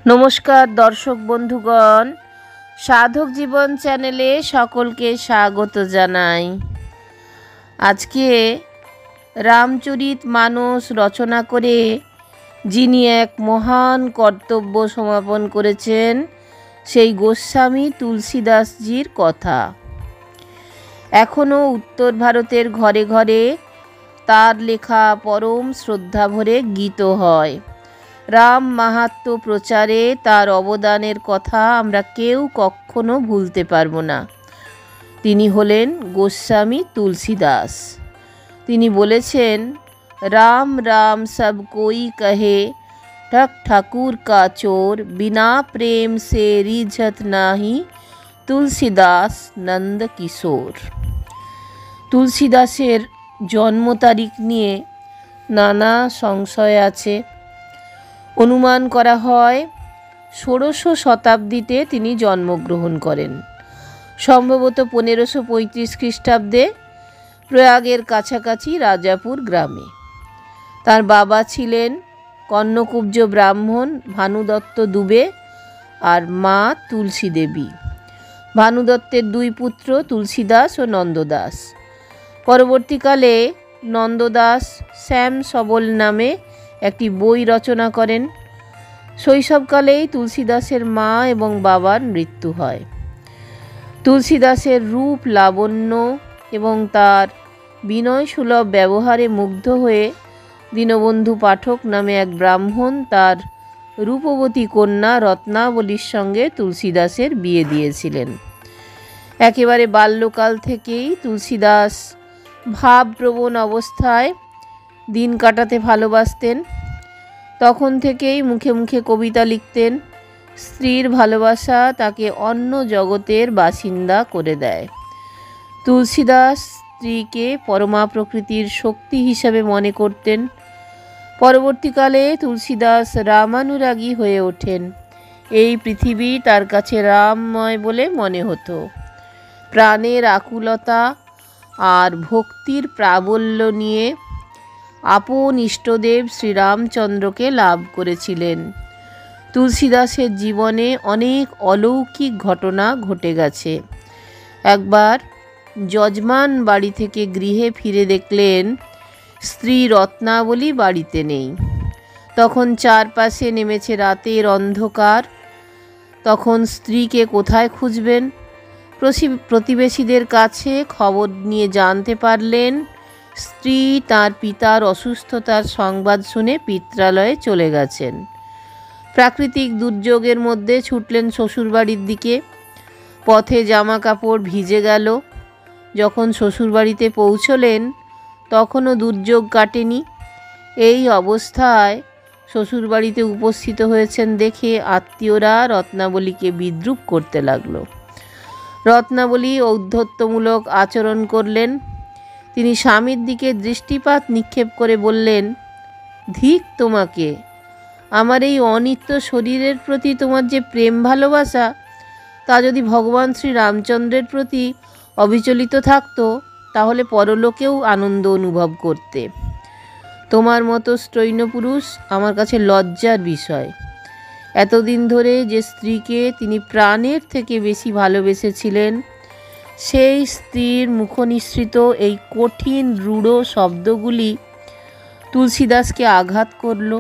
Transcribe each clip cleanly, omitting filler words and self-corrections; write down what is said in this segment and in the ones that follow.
নমস্কার দর্শক বন্ধুগণ, সাধক জীবন চ্যানেলে সকলকে স্বাগত জানাই। আজকে রামচরিত মানস রচনা করে যিনি এক মহান কর্তব্য সমাপন করেছেন, সেই গোস্বামী তুলসীদাসজির কথা। এখনও উত্তর ভারতের ঘরে ঘরে তার লেখা পরম শ্রদ্ধাভরে গীত হয়। রাম মাহাত্ম্য প্রচারে তার অবদানের কথা আমরা কেউ কখনো ভুলতে পারব না। তিনি হলেন গোস্বামী তুলসীদাস। তিনি বলেছেন, রাম রাম সব কোই কহে, ঠক ঠাকুর কা চোর, বিনা প্রেম সে রিঝত নাহি, তুলসীদাস নন্দ কিশোর। তুলসীদাসের জন্ম তারিখ নিয়ে নানা সংশয় আছে। অনুমান করা হয় ১৬শ শতাব্দীতে তিনি জন্মগ্রহণ করেন, সম্ভবত ১৫৩৫ খ্রিস্টাব্দে প্রয়াগের কাছাকাছি রাজাপুর গ্রামে। তার বাবা ছিলেন কর্ণকুব্জ ব্রাহ্মণ ভানুদত্ত দুবে আর মা তুলসী দেবী। ভানুদত্তের দুই পুত্র তুলসীদাস ও নন্দদাস। পরবর্তীকালে নন্দদাস শ্যাম সবল নামে একটি বই রচনা করেন। শৈশবকালেই তুলসীদাসের মা এবং বাবার মৃত্যু হয়। তুলসীদাসের রূপ লাবণ্য এবং তার বিনয়সুলভ ব্যবহারে মুগ্ধ হয়ে দীনবন্ধু পাঠক নামে এক ব্রাহ্মণ তার রূপবতী কন্যা রত্নাবলীর সঙ্গে তুলসীদাসের বিয়ে দিয়েছিলেন। একেবারে বাল্যকাল থেকেই তুলসীদাস ভাবপ্রবণ অবস্থায় দিন কাটাতে ভালোবাসতেন। তখন থেকেই মুখে মুখে কবিতা লিখতেন। স্ত্রীর ভালোবাসা তাকে অন্য জগতের বাসিন্দা করে দেয়। তুলসীদাস স্ত্রীকে পরমা প্রকৃতির শক্তি হিসাবে মনে করতেন। পরবর্তীকালে তুলসীদাস রামানুরাগী হয়ে ওঠেন। এই পৃথিবী তার কাছে রামময় বলে মনে হতো। প্রাণের আকুলতা আর ভক্তির প্রাবল্য নিয়ে আপন ইষ্টদেব শ্রীরামচন্দ্রকে লাভ করেছিলেন। তুলসীদাসের জীবনে অনেক অলৌকিক ঘটনা ঘটে গেছে। একবার যজমান বাড়ি থেকে গৃহে ফিরে দেখলেন স্ত্রী রত্নাবলী বাড়িতে নেই। তখন চারপাশে নেমেছে রাতের অন্ধকার। তখন স্ত্রীকে কোথায় খুঁজবেন? প্রতিবেশীদের কাছে খবর নিয়ে জানতে পারলেন স্ত্রী তার পিতার অসুস্থতার সংবাদ শুনে পিত্রালয়ে চলে গেছেন। প্রাকৃতিক দুর্যোগের মধ্যে ছুটলেন শ্বশুরবাড়ির দিকে। পথে জামা কাপড় ভিজে গেল। যখন শ্বশুরবাড়িতে পৌঁছলেন তখনও দুর্যোগ কাটেনি। এই অবস্থায় শ্বশুরবাড়িতে উপস্থিত হয়েছেন দেখে আত্মীয়রা রত্নাবলীকে বিদ্রূপ করতে লাগলো। রত্নাবলী ঔদ্ধত্যমূলক আচরণ করলেন। তিনি স্বামীর দিকে দৃষ্টিপাত নিক্ষেপ করে বললেন, ধিক তোমাকে! আমার এই অনিত্য শরীরের প্রতি তোমার যে প্রেম ভালোবাসা, তা যদি ভগবান শ্রী রামচন্দ্রের প্রতি অবিচলিত থাকতো তাহলে পরলোকেও আনন্দ অনুভব করতে। তোমার মতো স্ত্রৈণ পুরুষ আমার কাছে লজ্জার বিষয়। এতদিন ধরে যে স্ত্রীকে তিনি প্রাণের থেকে বেশি ভালোবেসেছিলেন, সেই স্ত্রীর মুখনিসৃত এই কঠিন রূঢ় শব্দগুলি তুলসীদাসকে আঘাত করল।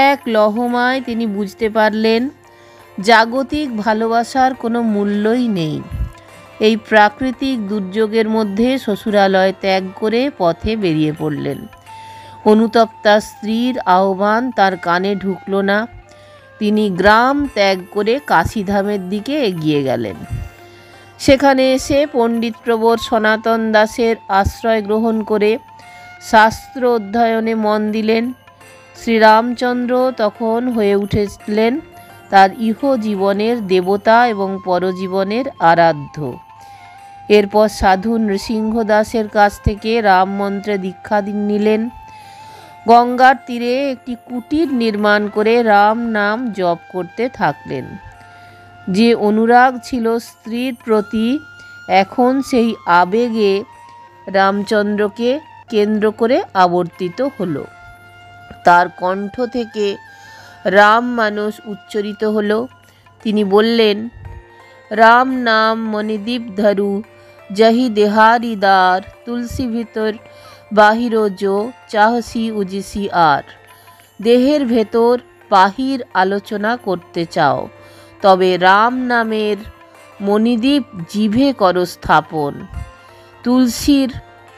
এক লহমায় তিনি বুঝতে পারলেন জাগতিক ভালোবাসার কোনো মূল্যই নেই। এই প্রাকৃতিক দুর্যোগের মধ্যে শ্বশুরালয় ত্যাগ করে পথে বেরিয়ে পড়লেন। অনুতপ্তা স্ত্রীর আহ্বান তার কানে ঢুকল না। তিনি গ্রাম ত্যাগ করে কাশীধামের দিকে এগিয়ে গেলেন। সেখানে এসে পণ্ডিত প্রবর সনাতন দাসের আশ্রয় গ্রহণ করে শাস্ত্র অধ্যয়নে মন দিলেন। শ্রীরামচন্দ্র তখন হয়ে উঠেছিলেন তার ইহ জীবনের দেবতা এবং পরজীবনের আরাধ্য। এরপর সাধু নৃসিংহ দাসের কাছ থেকে রাম মন্ত্রে দীক্ষা নিলেন। গঙ্গার তীরে একটি কুটির নির্মাণ করে রাম নাম জপ করতে থাকলেন। যে অনুরাগ ছিল স্ত্রীর প্রতি, এখন সেই আবেগে রামচন্দ্রকে কেন্দ্র করে আবর্তিত হলো। তার কণ্ঠ থেকে রাম মানস উচ্চারিত হলো। তিনি বললেন, রাম নাম মণিদীপ ধরু জহি দেহারিদার তুলসী ভিতর বাহির জো চাহসি উজিসি আর। দেহের ভেতর বাহির আলোচনা করতে চাও, তবে রাম নামের মণিদীপ জিভে করো স্থাপন। তুলসীর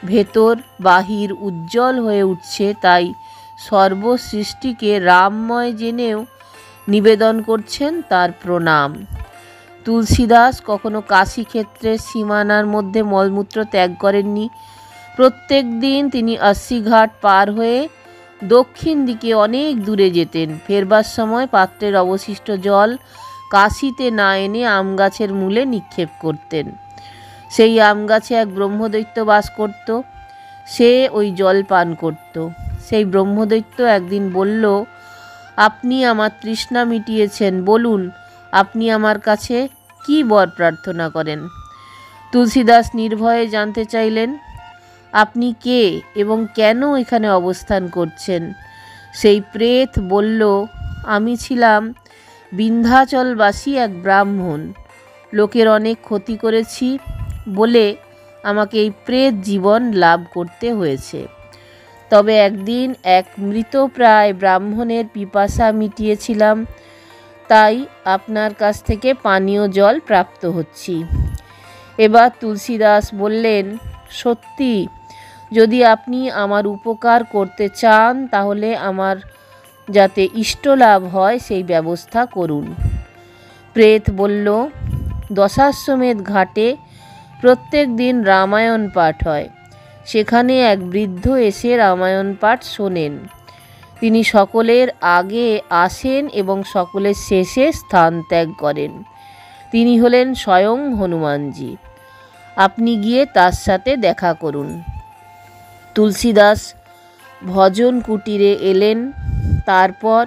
ভেতর বাহির উজ্জ্বল হয়ে উঠছে, তাই সর্বসৃষ্টিকে রামময় জেনেও নিবেদন করছেন তার প্রণাম। তুলসীদাস কখনো কাশী ক্ষেত্রের সীমানার মধ্যে মলমূত্র ত্যাগ করেননি। প্রত্যেক দিন তিনি 80 ঘাট পার হয়ে দক্ষিণ দিকে অনেক দূরে যেতেন। ফেরবার সময় পাত্রের অবশিষ্ট জল কাশিতে না এনে আম গাছের মূলে নিক্ষেপ করতেন। সেই আম গাছে এক ব্রহ্মদৈত্য বাস করত। সে ওই জল পান করত। সেই ব্রহ্মদৈত্য একদিন বলল, আপনি আমার তৃষ্ণা মিটিয়েছেন, বলুন আপনি আমার কাছে কি বর প্রার্থনা করেন। তুলসীদাস নির্ভয়ে জানতে চাইলেন, আপনি কে এবং কেন এখানে অবস্থান করছেন। সেই প্রেত বলল, আমি ছিলাম বিন্ধ্যাচলবাসী এক ব্রাহ্মণ। লোকের অনেক ক্ষতি করেছি বলে আমাকে এই প্রেত জীবন লাভ করতে হয়েছে। তবে একদিন এক মৃতপ্রায় ব্রাহ্মণের পিপাসা মিটিয়েছিলাম, তাই আপনার কাছ থেকে পানীয় জল প্রাপ্ত হচ্ছি। এবার তুলসীদাস বললেন, সত্যি, যদি আপনি আমার উপকার করতে চান তাহলে আমার যাতে ইষ্টলাভ হয় সেই ব্যবস্থা করুন। প্রেত বলল, দশাশ্বমেধ ঘাটে প্রত্যেক দিন রামায়ণ পাঠ হয়। সেখানে এক বৃদ্ধ এসে রামায়ণ পাঠ শোনেন। তিনি সকলের আগে আসেন এবং সকলের শেষে স্থান ত্যাগ করেন। তিনি হলেন স্বয়ং হনুমানজি। আপনি গিয়ে তার সাথে দেখা করুন। তুলসীদাস ভজন কুটিরে এলেন। তারপর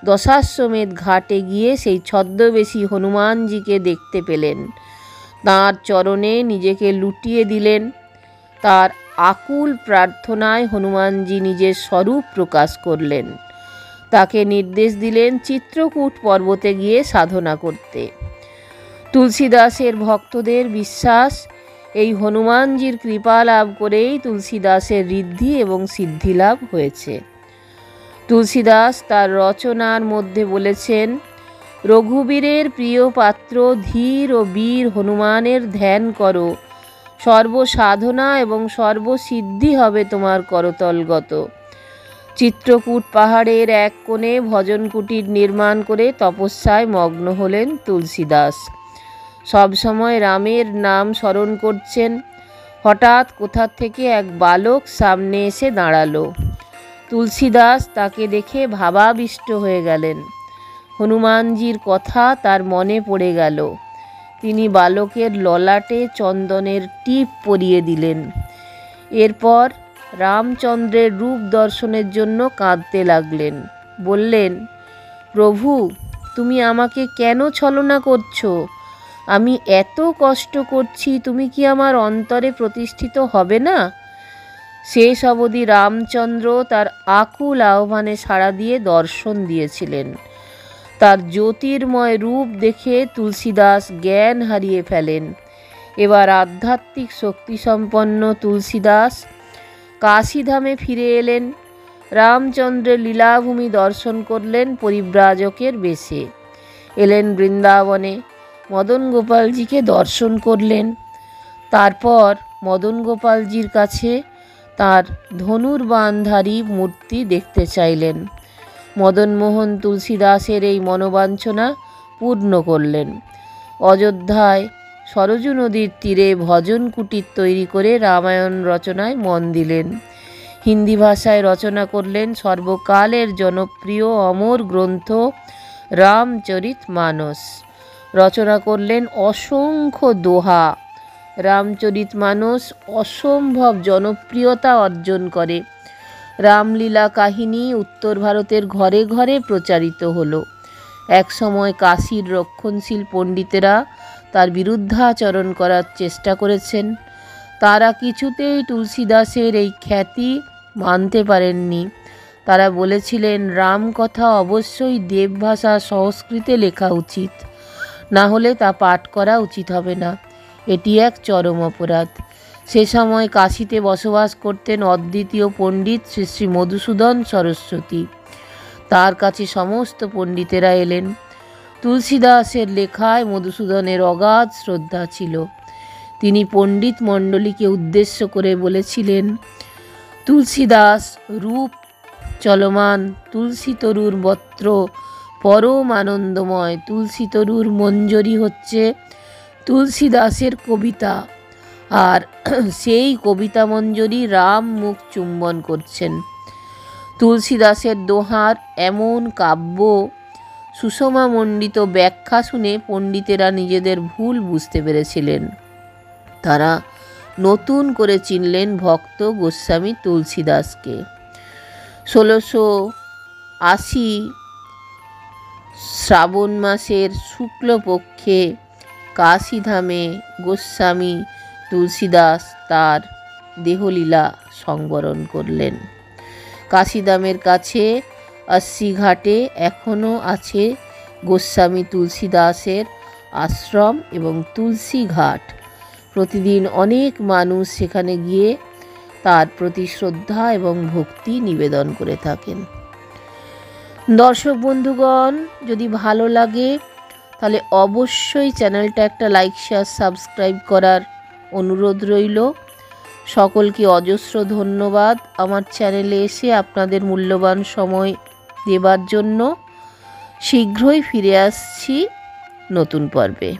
দশাশ্বমেধ ঘাটে গিয়ে সেই ছদ্মবেশী হনুমানজিকে দেখতে পেলেন। তাঁর চরণে নিজেকে লুটিয়ে দিলেন। তার আকুল প্রার্থনায় হনুমানজি নিজের স্বরূপ প্রকাশ করলেন। তাকে নির্দেশ দিলেন চিত্রকূট পর্বতে গিয়ে সাধনা করতে। তুলসীদাসের ভক্তদের বিশ্বাস, এই হনুমানজির কৃপা লাভ করেই তুলসীদাসের ঋদ্ধি এবং সিদ্ধি লাভ হয়েছে। তুলসীদাস তার রচনার মধ্যে বলেছেন, রঘুবীরের প্রিয় পাত্র ধীর ও বীর হনুমানের ধ্যান করো, সর্বসাধনা এবং সর্বসিদ্ধি হবে তোমার করতলগত। চিত্রকূট পাহাড়ের এক কোণে ভজন কুটির নির্মাণ করে তপস্যায় মগ্ন হলেন তুলসীদাস। সবসময় রামের নাম স্মরণ করছেন। হঠাৎ কোথা থেকে এক বালক সামনে এসে দাঁড়ালো। তুলসীদাস তাকে দেখে ভাবাবিষ্ট হয়ে গেলেন। হনুমানজির কথা তার মনে পড়ে গেল। তিনি বালকের ললাটে চন্দনের টিপ পরিয়ে দিলেন। এরপর রামচন্দ্রের রূপ দর্শনের জন্য কাঁদতে লাগলেন। বললেন, প্রভু, তুমি আমাকে কেন ছলনা করছো? আমি এত কষ্ট করছি, তুমি কি আমার অন্তরে প্রতিষ্ঠিত হবে না? শেষ অবধি রামচন্দ্র তার আকুল আহ্বানে সাড়া দিয়ে দর্শন দিয়েছিলেন। তার জ্যোতির্ময় রূপ দেখে তুলসীদাস জ্ঞান হারিয়ে ফেলেন। এবার আধ্যাত্মিক শক্তিসম্পন্ন তুলসীদাস কাশীধামে ফিরে এলেন। রামচন্দ্রের লীলাভূমি দর্শন করলেন পরিব্রাজকের বেশে। এলেন বৃন্দাবনে, মদন গোপালজিকে দর্শন করলেন। তারপর মদন গোপালজির কাছে তার ধনুর্বাণধারী মূর্তি দেখতে চাইলেন। মদনমোহন তুলসীদাসের এই মনোবাঞ্ছনা পূর্ণ করলেন। অযোধ্যায় সরজু নদীর তীরে ভজন কুটির তৈরি করে রামায়ণ রচনায় মন দিলেন। হিন্দি ভাষায় রচনা করলেন সর্বকালের জনপ্রিয় অমর গ্রন্থ রামচরিতমানস। রচনা করলেন অসংখ্য দোহা। রামচরিতমানস অসম্ভব জনপ্রিয়তা অর্জন করে। রামলীলা কাহিনী উত্তর ভারতের ঘরে ঘরে প্রচারিত হলো। একসময় কাশীর রক্ষণশীল পণ্ডিতেরা তার বিরুদ্ধাচরণ করার চেষ্টা করেছেন। তারা কিছুতেই তুলসীদাসের এই খ্যাতি মানতে পারেননি। তারা বলেছিলেন রামকথা অবশ্যই দেবভাষা সংস্কৃতে লেখা উচিত, না হলে তা পাঠ করা উচিত হবে না, এটি এক চরম অপরাধ। সে সময় কাশীতে বসবাস করতেন অদ্বিতীয় পণ্ডিত শ্রী শ্রী মধুসূদন সরস্বতী। তার কাছে সমস্ত পণ্ডিতেরা এলেন। তুলসীদাসের লেখায় মধুসূদনের অগাধ শ্রদ্ধা ছিল। তিনি পণ্ডিত মণ্ডলীকে উদ্দেশ্য করে বলেছিলেন, তুলসীদাস রূপ চলমান, তুলসী তরুর বত্র পরম আনন্দময়, তুলসী তরুর মঞ্জরি হচ্ছে তুলসীদাসের কবিতা, আর সেই কবিতা মঞ্জরি রাম মুখ চুম্বন করছেন। তুলসীদাসের দোহার এমন কাব্য সুষমামণ্ডিত ব্যাখ্যা শুনে পণ্ডিতেরা নিজেদের ভুল বুঝতে পেরেছিলেন। তারা নতুন করে চিনলেন ভক্ত গোস্বামী তুলসীদাসকে। 1680 শ্রাবণ মাসের শুক্লপক্ষে কাশীধামে গোস্বামী তুলসীদাস তার দেহলীলা সংবরণ করলেন। কাশীধামের কাছে 80 ঘাটে এখনও আছে গোস্বামী তুলসীদাসের আশ্রম এবং তুলসী ঘাট। প্রতিদিন অনেক মানুষ সেখানে গিয়ে তার প্রতি শ্রদ্ধা এবং ভক্তি নিবেদন করে থাকেন। দর্শক বন্ধুগণ, যদি ভালো লাগে তাহলে অবশ্যই চ্যানেলটা একটা লাইক শেয়ার সাবস্ক্রাইব করার অনুরোধ রইল। সকলকে অজস্র ধন্যবাদ আমার চ্যানেলে এসে আপনাদের মূল্যবান সময় দেবার জন্য। শীঘ্রই ফিরে আসছি নতুন পর্বে।